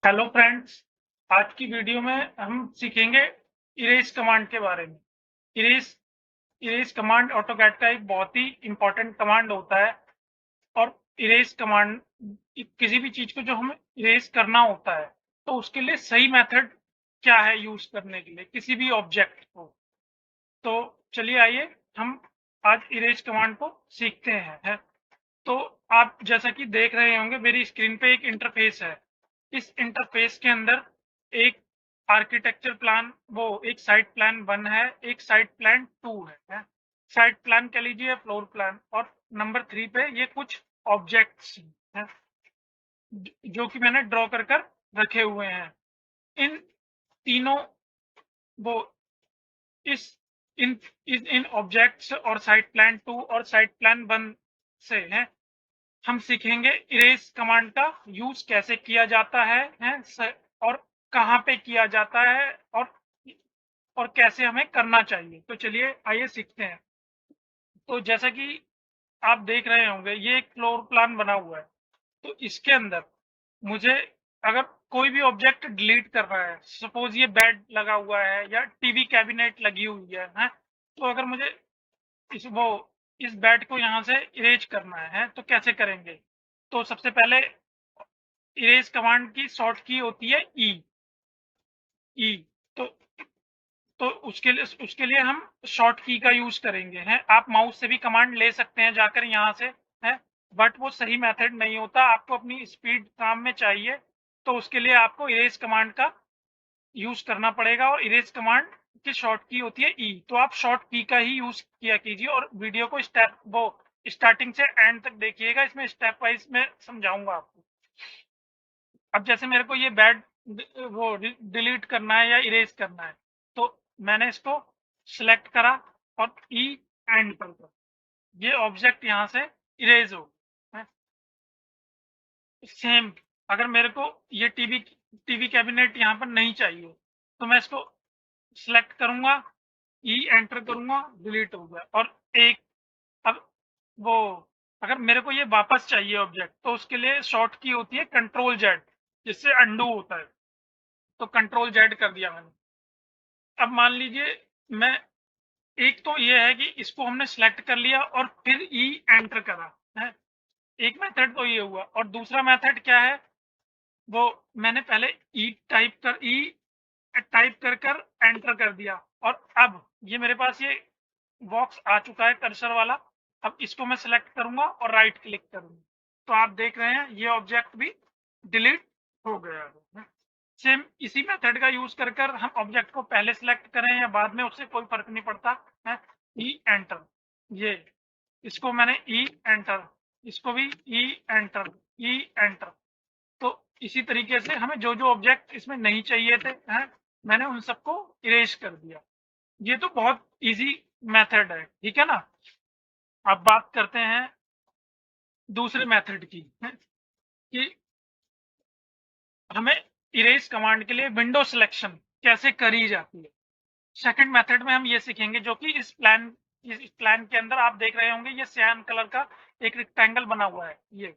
Hello friends. आज की video में हम सीखेंगे इरेज कमांड के बारे में। इरेज इरेज कमांड ऑटोकैड का एक बहुत ही इंपॉर्टेंट कमांड होता है। और इरेज कमांड किसी भी चीज को जो हमें इरेज करना होता है तो उसके लिए सही मेथड क्या है यूज करने के लिए किसी भी ऑब्जेक्ट को। तो चलिए आइए हम आज इरेज कमांड को सीखते हैं। तो आप जैसा कि देख रहे होंगे मेरी स्क्रीन पे एक इंटरफेस है। इस इंटरफेस के अंदर एक आर्किटेक्चर प्लान एक साइट प्लान 1 है, एक साइट प्लान 2 है। साइट प्लान कह लीजिए, फ्लोर प्लान, और नंबर 3 पे ये कुछ ऑब्जेक्ट्स हैं जो कि मैंने ड्रॉ कर रखे हुए हैं। इन तीनों वो इस इन ऑब्जेक्ट्स और साइट प्लान 2 और साइट प्लान 1 से हैं हम सीखेंगे इरेज कमांड का यूज कैसे किया जाता है और कहाँ पे किया जाता है और कैसे हमें करना चाहिए। तो चलिए आइए सीखते हैं। तो जैसा कि आप देख रहे होंगे ये एक फ्लोर प्लान बना हुआ है। तो इसके अंदर मुझे अगर कोई भी ऑब्जेक्ट डिलीट करना है, सपोज ये बेड लगा हुआ है या टीवी कैबिनेट लगी हुई है, तो अगर मुझे इस वो इस बेड को यहाँ से इरेज करना है तो कैसे करेंगे। तो सबसे पहले इरेज कमांड की शॉर्ट की होती है ई। ई तो उसके लिए हम शॉर्ट की का यूज करेंगे हैं। आप माउस से भी कमांड ले सकते हैं जाकर यहाँ से है, बट वो सही मेथड नहीं होता। आपको अपनी स्पीड काम में चाहिए तो उसके लिए आपको इरेज कमांड का यूज करना पड़ेगा। और इरेज कमांड की शॉर्ट की होती है ई, तो आप शॉर्ट की का ही यूज किया कीजिए। और वीडियो को स्टार्टिंग से एंड तक देखिएगा, इसमें स्टेप वाइज में समझाऊंगा आपको। अब जैसे मेरे को ये बैड डिलीट करना है या इरेज करना है, तो मैंने इसको सिलेक्ट करा और ई एंड कर दिया, ये ऑब्जेक्ट यहाँ से इरेज हो गया। सेम अगर मेरे को ये टीवी कैबिनेट यहाँ पर नहीं चाहिए तो मैं इसको सिलेक्ट करूंगा, ई एंटर करूंगा, डिलीट हो गया। और एक अब वो अगर मेरे को ये वापस चाहिए ऑब्जेक्ट तो उसके लिए शॉर्ट की होती है कंट्रोल जेड, जिससे अंडू होता है। तो कंट्रोल जेड कर दिया मैंने। अब मान लीजिए मैं एक तो ये है कि इसको हमने सिलेक्ट कर लिया और फिर ई एंटर करा है, एक मेथड तो ये हुआ। और दूसरा मेथड क्या है, वो मैंने पहले ई टाइप कर एंटर कर दिया। और अब ये मेरे पास ये बॉक्स आ चुका है कर्सर वाला। अब इसको मैं सिलेक्ट करूंगा और राइट क्लिक करूंगा, तो आप देख रहे हैं ये ऑब्जेक्ट भी डिलीट हो गया है। सेम इसी मेथड का यूज कर हम ऑब्जेक्ट को पहले सिलेक्ट करें या बाद में, उससे कोई फर्क नहीं पड़ता है। ई एंटर, ये इसको मैंने ई एंटर, इसको भी ई एंटर, ई एंटर। तो इसी तरीके से हमें जो जो ऑब्जेक्ट इसमें नहीं चाहिए थे हैं, मैंने उन सबको इरेज कर दिया। ये तो बहुत इजी मेथड है, ठीक है ना। अब बात करते हैं दूसरे मेथड की है, कि हमें इरेज कमांड के लिए विंडो सिलेक्शन कैसे करी जाती है। सेकंड मेथड में हम ये सीखेंगे, जो कि इस प्लान के अंदर आप देख रहे होंगे ये सियान कलर का एक रेक्टेंगल बना हुआ है ये।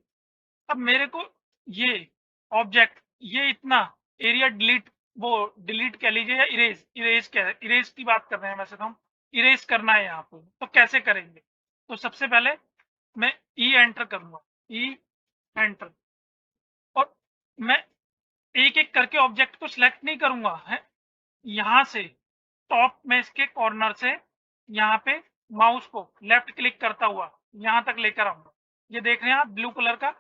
अब मेरे को ये ऑब्जेक्ट, ये इतना एरिया डिलीट कह लीजिए या इरेज की बात कर रहे हैं वैसे तो हम, इरेज करना है यहाँ पे, तो कैसे करेंगे। तो सबसे पहले मैं ई एंटर करूंगा, ई एंटर। और मैं एक एक करके ऑब्जेक्ट को सिलेक्ट नहीं करूंगा है, यहाँ से टॉप में इसके कॉर्नर से यहाँ पे माउस को लेफ्ट क्लिक करता हुआ यहाँ तक लेकर आऊंगा। ये देख रहे हैं आप ब्लू कलर का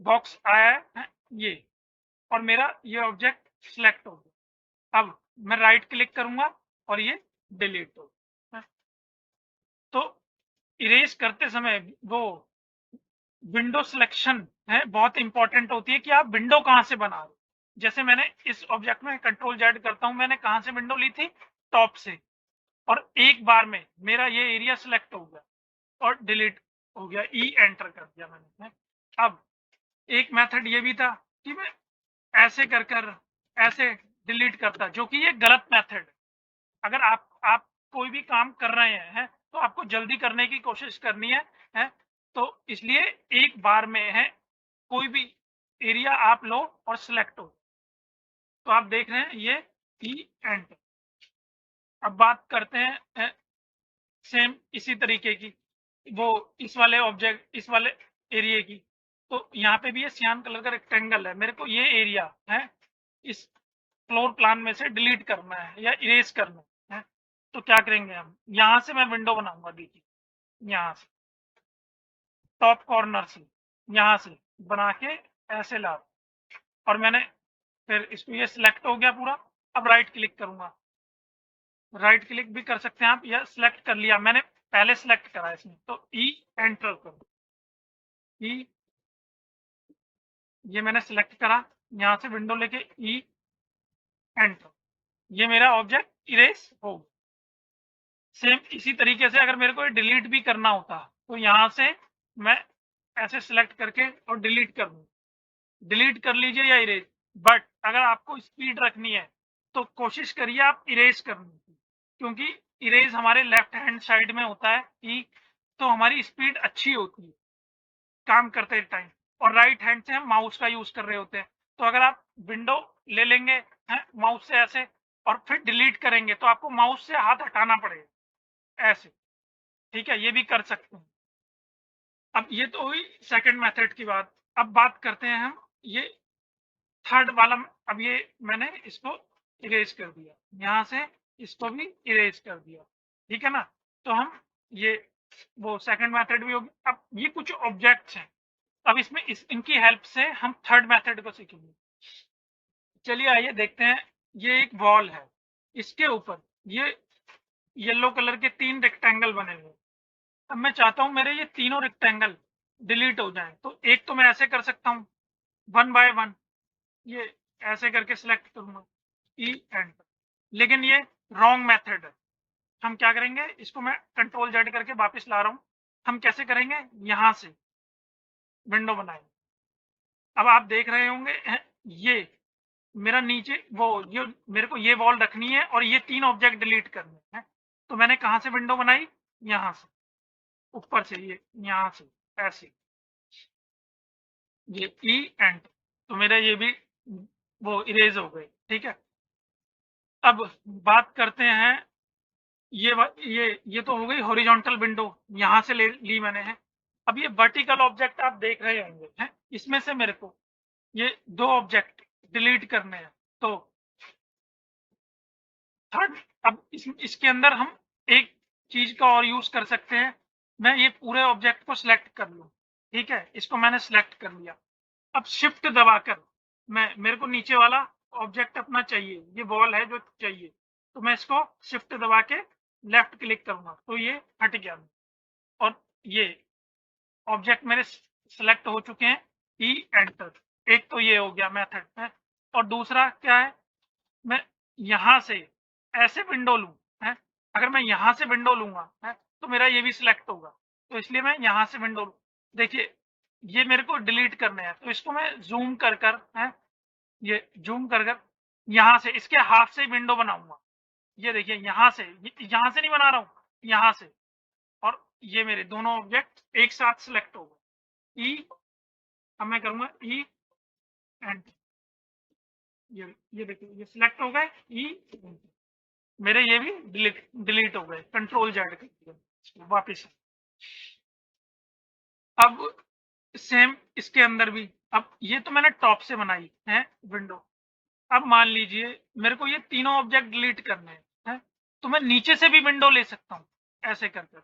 बॉक्स आया है ये, और मेरा ये ऑब्जेक्ट सिलेक्ट हो गया। अब मैं राइट क्लिक करूंगा और ये डिलीट हो गया। तो इरेज करते समय वो विंडो सिलेक्शन है बहुत इंपॉर्टेंट होती है, कि आप विंडो कहां से बना रहे हो। जैसे मैंने इस ऑब्जेक्ट में कंट्रोल जेड करता हूं, मैंने कहां से विंडो ली थी, टॉप से। और एक बार में मेरा ये एरिया सिलेक्ट हो गया और डिलीट हो गया, ई एंटर कर दिया मैंने। अब एक मेथड ये भी था कि मैं ऐसे कर ऐसे डिलीट करता, जो कि ये गलत मेथड है। अगर आप कोई भी काम कर रहे हैं तो आपको जल्दी करने की कोशिश करनी है। तो इसलिए एक बार में है कोई भी एरिया आप लो और सिलेक्ट हो, तो आप देख रहे हैं ये ई एंटर। अब बात करते हैं सेम इसी तरीके की, वो इस वाले ऑब्जेक्ट, इस वाले एरिया की। तो यहाँ पे भी ये सियान कलर का रेक्टेंगल है, मेरे को ये एरिया है इस फ्लोर प्लान में से डिलीट करना है या इरेज करना है। तो क्या करेंगे हम, यहाँ से मैं विंडो बनाऊंगा, देखिए यहाँ से टॉप कॉर्नर से यहाँ से बना के ऐसे ला, और मैंने फिर इसको, ये सिलेक्ट हो गया पूरा। अब राइट क्लिक करूंगा, राइट क्लिक भी कर सकते हैं आप, या सिलेक्ट कर लिया मैंने, पहले सिलेक्ट करा इसमें, तो ई एंटर करो, ई, ये मैंने सिलेक्ट करा, यहाँ से विंडो लेके ई एंटर, ये मेरा ऑब्जेक्ट इरेज हो गया। सेम इसी तरीके से अगर मेरे को डिलीट भी करना होता तो यहाँ से मैं ऐसे सिलेक्ट करके और डिलीट कर दूँ, डिलीट कर लीजिए या इरेज। बट अगर आपको स्पीड रखनी है तो कोशिश करिए आप इरेज करने की, क्योंकि इरेज हमारे लेफ्ट हैंड साइड में होता है ई, तो हमारी स्पीड अच्छी होती है काम करते टाइम, और राइट हैंड से हम माउस का यूज कर रहे होते हैं। तो अगर आप विंडो ले लेंगे हैं माउस से ऐसे और फिर डिलीट करेंगे तो आपको माउस से हाथ हटाना पड़ेगा ऐसे, ठीक है, ये भी कर सकते हैं। अब ये तो हुई सेकंड मेथड की बात। अब बात करते हैं हम ये थर्ड वाला। अब ये मैंने इसको इरेज कर दिया, यहाँ से इसको भी इरेज कर दिया, ठीक है ना। तो हम ये वो सेकंड मेथड भी होगी। अब ये कुछ ऑब्जेक्ट्स हैं, अब इसमें इनकी हेल्प से हम थर्ड मेथड को सीखेंगे। चलिए आइए देखते हैं। ये एक वॉल है, इसके ऊपर ये येलो कलर के 3 रेक्टेंगल बने हुए। अब मैं चाहता हूं मेरे ये तीनों रेक्टेंगल डिलीट हो जाएं, तो एक तो मैं ऐसे कर सकता हूं, 1 बाय 1, ये ऐसे करके सिलेक्ट करूंगा, ई एंटर। लेकिन ये रॉन्ग मेथड है। हम क्या करेंगे, इसको मैं कंट्रोल जेड करके वापस ला रहा हूं। हम कैसे करेंगे, यहां से विंडो बनाएंगे। अब आप देख रहे होंगे ये मेरा नीचे वो, ये मेरे को ये वॉल रखनी है और ये 3 ऑब्जेक्ट डिलीट करने हैं। तो मैंने कहां से विंडो बनाई, यहां से ऊपर से, ये यहां से ऐसे, ये ई एंड, तो मेरा ये भी वो इरेज हो गए, ठीक है। अब बात करते हैं ये तो हो गई हॉरिजॉन्टल विंडो, यहां से ली मैंने है। अब ये वर्टिकल ऑब्जेक्ट आप देख रहे होंगे हैं, इसमें से मेरे को ये 2 ऑब्जेक्ट डिलीट करने हैं। तो थर्ड, अब इसके अंदर हम एक चीज का और यूज कर सकते हैं। मैं ये पूरे ऑब्जेक्ट को सिलेक्ट कर लूं, ठीक है, इसको मैंने सिलेक्ट कर लिया। अब शिफ्ट दबाकर मैं, मेरे को नीचे वाला ऑब्जेक्ट अपना चाहिए, ये वॉल है जो चाहिए, तो मैं इसको शिफ्ट दबा के लेफ्ट क्लिक करूंगा तो ये हट गया। और ये ऑब्जेक्ट मेरे सिलेक्ट हो चुके हैं, ई एंटर। एक तो ये हो गया मेथड है। और दूसरा क्या है, मैं यहां से ऐसे विंडो लूं है, अगर मैं यहां से विंडो लूंगा है तो मेरा ये भी सिलेक्ट होगा, तो इसलिए मैं यहां से विंडो लूं। देखिए ये मेरे को डिलीट करने हैं, तो इसको मैं जूम कर कर है, ये जूम कर कर यहां से इसके हाफ से विंडो बनाऊंगा। ये देखिए यहां से, यहां से नहीं बना रहा हूं, यहां से। और ये मेरे दोनों ऑब्जेक्ट एक साथ सिलेक्ट हो गए, ई, अब मैं करूंगा ई एंड, ये देखिए ये सिलेक्ट हो गए, ई, मेरे ये भी डिलीट हो गए, कंट्रोल जेड कर दिया वापिस। अब सेम इसके अंदर भी, अब ये तो मैंने टॉप से बनाई है विंडो। अब मान लीजिए मेरे को ये तीनों ऑब्जेक्ट डिलीट करने हैं, तो मैं नीचे से भी विंडो ले सकता हूँ ऐसे करके।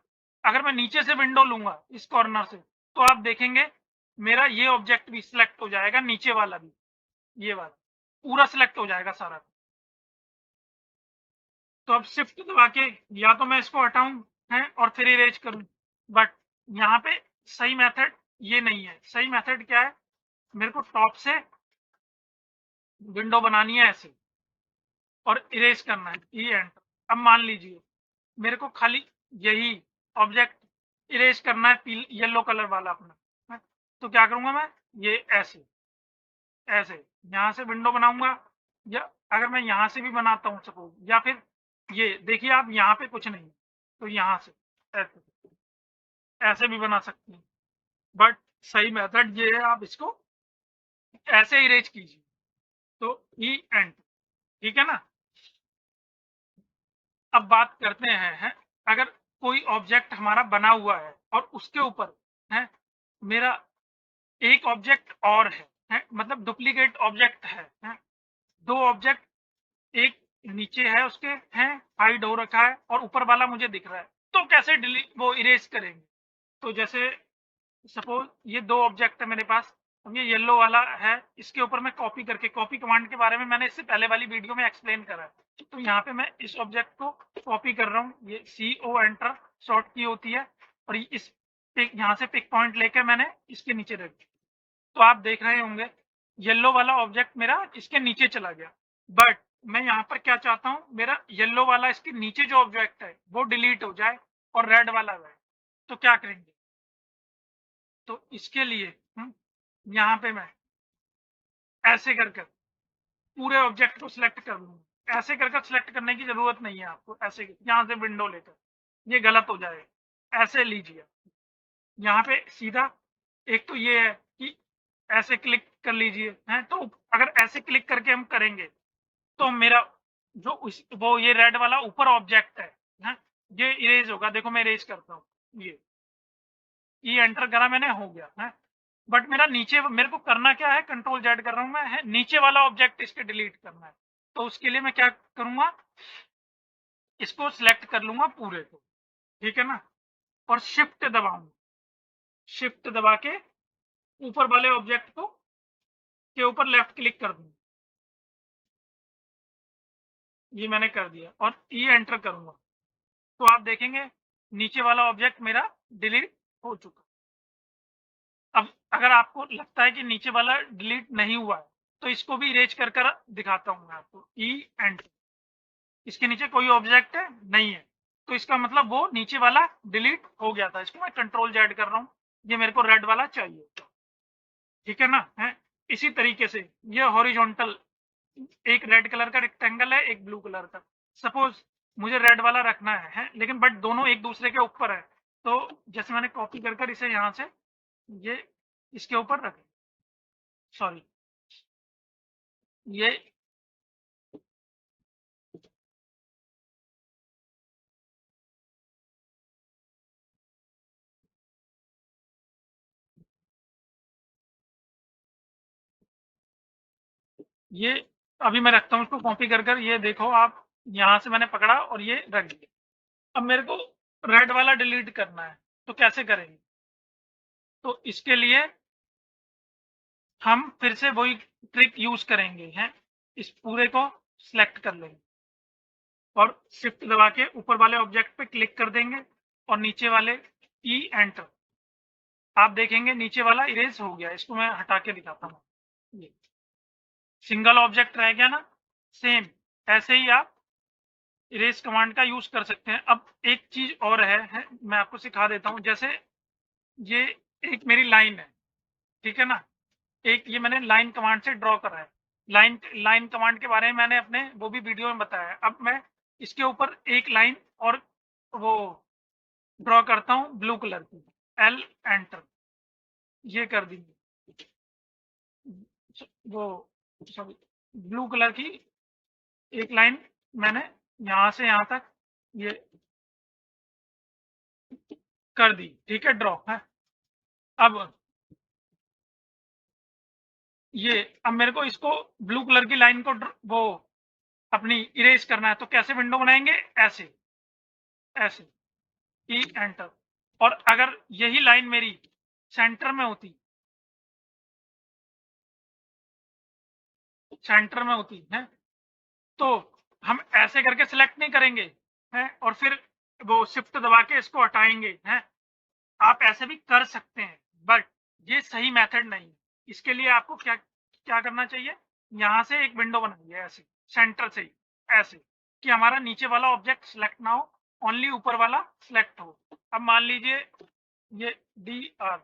अगर मैं नीचे से विंडो लूंगा इस कॉर्नर से, तो आप देखेंगे मेरा ये ऑब्जेक्ट भी सिलेक्ट हो जाएगा, नीचे वाला भी, ये वाला पूरा सिलेक्ट हो जाएगा सारा। तो अब शिफ्ट दबा के या तो मैं इसको हटाऊं है और फिर इरेज करूं, बट यहाँ पे सही मेथड ये नहीं है। सही मेथड क्या है, मेरे को टॉप से विंडो बनानी है ऐसे और इरेज करना है, ई एंटर। अब मान लीजिए मेरे को खाली यही ऑब्जेक्ट इरेज करना है, येलो कलर वाला अपना है? तो क्या करूंगा मैं, ये ऐसे ऐसे यहाँ से विंडो बनाऊंगा, या अगर मैं यहाँ से भी बनाता हूँ सपोज, या फिर ये देखिए आप यहाँ पे कुछ नहीं, तो यहाँ से ऐसे ऐसे भी बना सकते हैं। बट सही मेथड ये है, आप इसको ऐसे इरेज कीजिए, तो ई एंटर, ठीक है ना। अब बात करते हैं अगर कोई ऑब्जेक्ट हमारा बना हुआ है और उसके ऊपर है मेरा एक ऑब्जेक्ट और है मतलब डुप्लीकेट ऑब्जेक्ट है, दो ऑब्जेक्ट, एक नीचे है उसके हैं हाइड हो रखा है और ऊपर वाला मुझे दिख रहा है, तो कैसे डिलीट वो इरेज करेंगे। तो जैसे सपोज ये दो ऑब्जेक्ट है मेरे पास, अब ये येलो वाला है, इसके ऊपर मैं कॉपी करके, कॉपी कमांड के बारे में मैंने इससे पहले वाली वीडियो में एक्सप्लेन करा है, तो यहाँ पे मैं इस ऑब्जेक्ट को कॉपी कर रहा हूँ, ये CO एंटर शॉर्ट की होती है, और इस पिक यहाँ से पिक पॉइंट लेकर मैंने इसके नीचे रख दिया, तो आप देख रहे होंगे येलो वाला ऑब्जेक्ट मेरा इसके नीचे चला गया। बट मैं यहाँ पर क्या चाहता हूँ, मेरा येलो वाला इसके नीचे जो ऑब्जेक्ट है वो डिलीट हो जाए और रेड वाला रहे, तो क्या करेंगे। तो इसके लिए यहाँ पे मैं ऐसे कर कर पूरे ऑब्जेक्ट को सिलेक्ट कर लूंगा, ऐसे कर कर सिलेक्ट करने की जरूरत नहीं है आपको, ऐसे यहाँ से विंडो लेकर, ये गलत हो जाएगा, ऐसे लीजिए यहाँ पे सीधा। एक तो ये है कि ऐसे क्लिक कर लीजिए हैं, तो अगर ऐसे क्लिक करके हम करेंगे तो मेरा जो वो ये रेड वाला ऊपर ऑब्जेक्ट है ये इरेज होगा। देखो मैं इरेज करता हूँ, ये एंटर करा मैंने, हो गया है। बट मेरा नीचे मेरे को करना क्या है, कंट्रोल जेड कर रहा हूं मैं, है नीचे वाला ऑब्जेक्ट इसके डिलीट करना है, तो उसके लिए मैं क्या करूंगा, इसको सिलेक्ट कर लूंगा पूरे को, ठीक है ना, और शिफ्ट दबाऊंगा, शिफ्ट दबा के ऊपर वाले ऑब्जेक्ट को के ऊपर लेफ्ट क्लिक कर दूंगा, ये मैंने कर दिया, और ई एंटर करूंगा, तो आप देखेंगे नीचे वाला ऑब्जेक्ट मेरा डिलीट हो चुका। अब अगर आपको लगता है कि नीचे वाला डिलीट नहीं हुआ है, तो इसको भी इरेज कर कर दिखाता हूं मैं आपको, ई एंटर, इसके नीचे कोई ऑब्जेक्ट है नहीं है, तो इसका मतलब वो नीचे वाला डिलीट हो गया था। इसको मैं कंट्रोल जेड कर रहा हूँ, ये मेरे को रेड वाला चाहिए, ठीक है ना, है इसी तरीके से ये हॉरिजॉन्टल, एक रेड कलर का रेक्टेंगल है, एक ब्लू कलर का, सपोज मुझे रेड वाला रखना है लेकिन बट दोनों एक दूसरे के ऊपर है, तो जैसे मैंने कॉपी कर कर इसे यहाँ से ये इसके ऊपर रख, सॉरी ये ये अभी मैं रखता हूँ, उसको कॉपी कर कर, ये देखो आप, यहाँ से मैंने पकड़ा और ये रख दिया। अब मेरे को रेड वाला डिलीट करना है, तो कैसे करेंगे, तो इसके लिए हम फिर से वही ट्रिक यूज करेंगे, हैं इस पूरे को सिलेक्ट कर लेंगे और शिफ्ट दबा के ऊपर वाले ऑब्जेक्ट पे क्लिक कर देंगे और नीचे वाले ई एंटर, आप देखेंगे नीचे वाला इरेज हो गया। इसको मैं हटा के दिखाता हूँ, ये सिंगल ऑब्जेक्ट रह गया ना, सेम ऐसे ही आप इरेज कमांड का यूज कर सकते हैं। अब एक चीज और है मैं आपको सिखा देता हूँ, जैसे ये एक मेरी लाइन है, ठीक है ना, एक ये मैंने लाइन कमांड से ड्रॉ करा है, लाइन लाइन कमांड के बारे में मैंने अपने वो भी वीडियो में बताया है। अब मैं इसके ऊपर एक लाइन और वो ड्रॉ करता हूँ ब्लू कलर की, एल एंटर, ये कर दीजिए, वो सॉरी ब्लू कलर की एक लाइन मैंने यहाँ से यहाँ तक ये कर दी, ठीक है, ड्रॉ है। अब ये अब मेरे को इसको ब्लू कलर की लाइन को वो अपनी इरेज करना है, तो कैसे विंडो बनाएंगे, ऐसे ऐसे ई एंटर, और अगर यही लाइन मेरी सेंटर में होती, सेंटर में होती है, तो हम ऐसे करके सिलेक्ट नहीं करेंगे हैं और फिर वो शिफ्ट दबा के इसको हटाएंगे हैं। आप ऐसे भी कर सकते हैं बट ये सही मेथड नहीं है। इसके लिए आपको क्या क्या करना चाहिए, यहाँ से एक विंडो बनाइए ऐसे सेंटर से ही, ऐसे कि हमारा नीचे वाला ऑब्जेक्ट सिलेक्ट ना हो, ओनली ऊपर वाला सिलेक्ट हो। अब मान लीजिए ये डी आर,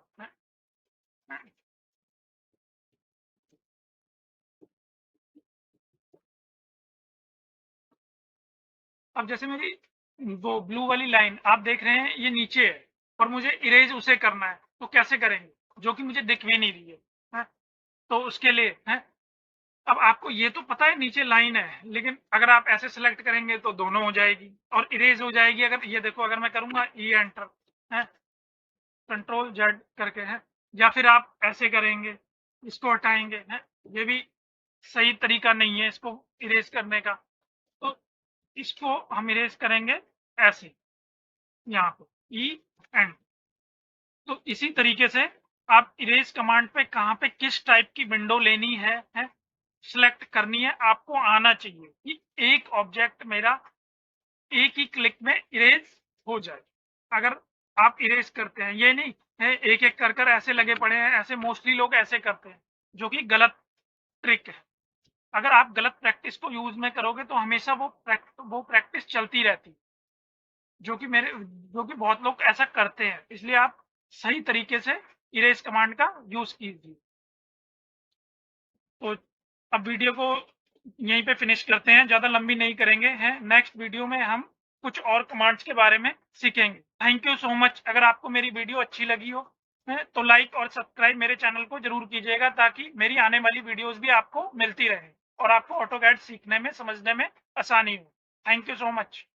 अब जैसे मेरी वो ब्लू वाली लाइन आप देख रहे हैं ये नीचे है और मुझे इरेज उसे करना है, तो कैसे करेंगे, जो कि मुझे दिख भी नहीं रही है। तो उसके लिए है, अब आपको ये तो पता है नीचे लाइन है, लेकिन अगर आप ऐसे सिलेक्ट करेंगे तो दोनों हो जाएगी और इरेज हो जाएगी। अगर ये देखो, अगर मैं करूंगा ई एंटर है, कंट्रोल जेड करके है, या फिर आप ऐसे करेंगे, इसको हटाएंगे है, ये भी सही तरीका नहीं है इसको इरेज करने का। तो इसको हम इरेज करेंगे ऐसे, यहाँ पे ई एंड। तो इसी तरीके से आप इरेज कमांड पे कहाँ पे किस टाइप की विंडो लेनी है सिलेक्ट करनी है, आपको आना चाहिए कि एक ऑब्जेक्ट मेरा एक ही क्लिक में इरेज हो जाए। अगर आप इरेज करते हैं, ये नहीं है एक एक कर कर ऐसे लगे पड़े हैं, ऐसे मोस्टली लोग ऐसे करते हैं, जो कि गलत ट्रिक है। अगर आप गलत प्रैक्टिस को यूज में करोगे तो हमेशा वो प्रैक्टिस चलती रहती है, जो कि बहुत लोग ऐसा करते हैं। इसलिए आप सही तरीके से इरेज कमांड का यूज कीजिए। तो अब वीडियो को यहीं पे फिनिश करते हैं, ज्यादा लंबी नहीं करेंगे हैं। नेक्स्ट वीडियो में हम कुछ और कमांड्स के बारे में सीखेंगे। Thank you so much. अगर आपको मेरी वीडियो अच्छी लगी हो तो लाइक और सब्सक्राइब मेरे चैनल को जरूर कीजिएगा, ताकि मेरी आने वाली वीडियोस भी आपको मिलती रहे और आपको ऑटोकैड सीखने में समझने में आसानी हो। Thank you so much.